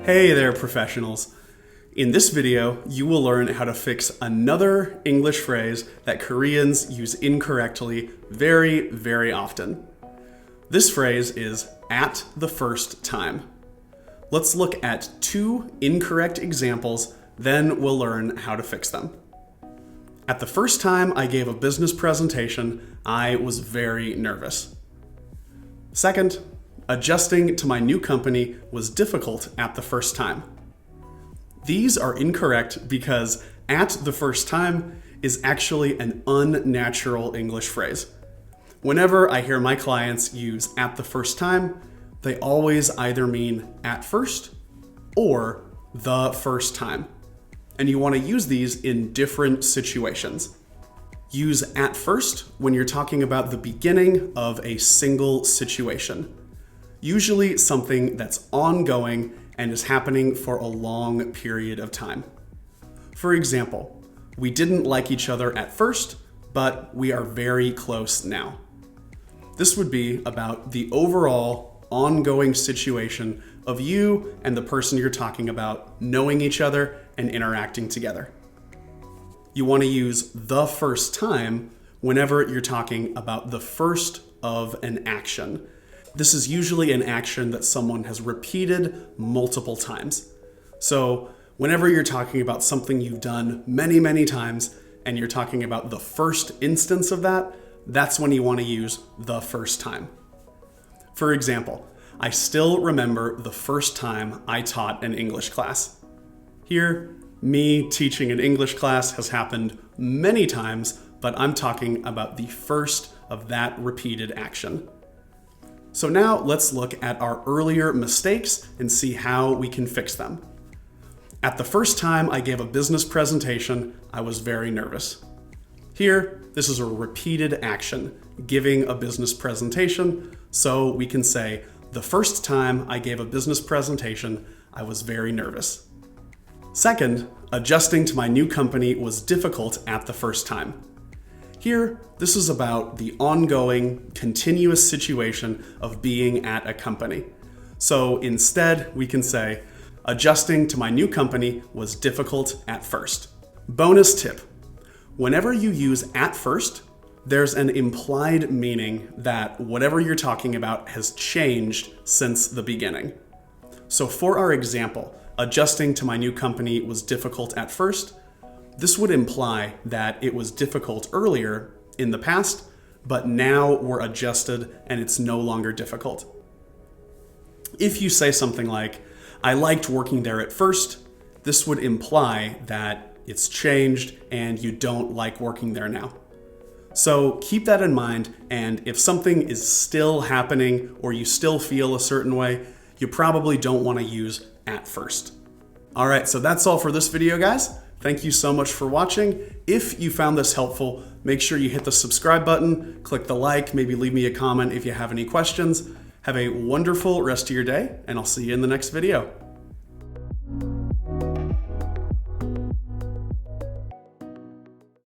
Hey there, professionals. In this video, you will learn how to fix another English phrase that Koreans use incorrectly very, very often. This phrase is at the first time. Let's look at two incorrect examples, then we'll learn how to fix them. At the first time I gave a business presentation, I was very nervous. Second, adjusting to my new company was difficult at the first time. These are incorrect because at the first time is actually an unnatural English phrase. Whenever I hear my clients use at the first time, they always either mean at first or the first time. And you want to use these in different situations. Use at first when you're talking about the beginning of a single situation. Usually something that's ongoing and is happening for a long period of time. For example, we didn't like each other at first, but we are very close now. This would be about the overall ongoing situation of you and the person you're talking about knowing each other and interacting together. You want to use the first time whenever you're talking about the first of an action. This is usually an action that someone has repeated multiple times. So whenever you're talking about something you've done many, many times and you're talking about the first instance of that, that's when you want to use the first time. For example, I still remember the first time I taught an English class. Here, me teaching an English class has happened many times, but I'm talking about the first of that repeated action. So now let's look at our earlier mistakes and see how we can fix them. At the first time I gave a business presentation, I was very nervous. Here, this is a repeated action, giving a business presentation, so we can say, the first time I gave a business presentation, I was very nervous. Second, adjusting to my new company was difficult at the first time. Here, this is about the ongoing, continuous situation of being at a company. So instead, we can say, adjusting to my new company was difficult at first. Bonus tip. Whenever you use at first, there's an implied meaning that whatever you're talking about has changed since the beginning. So for our example, adjusting to my new company was difficult at first, this would imply that it was difficult earlier in the past, but now we're adjusted and it's no longer difficult. If you say something like, I liked working there at first, this would imply that it's changed and you don't like working there now. So keep that in mind, and if something is still happening or you still feel a certain way, you probably don't want to use at first. All right, so that's all for this video, guys. Thank you so much for watching. If you found this helpful, make sure you hit the subscribe button, click the like, maybe leave me a comment if you have any questions. Have a wonderful rest of your day, and I'll see you in the next video.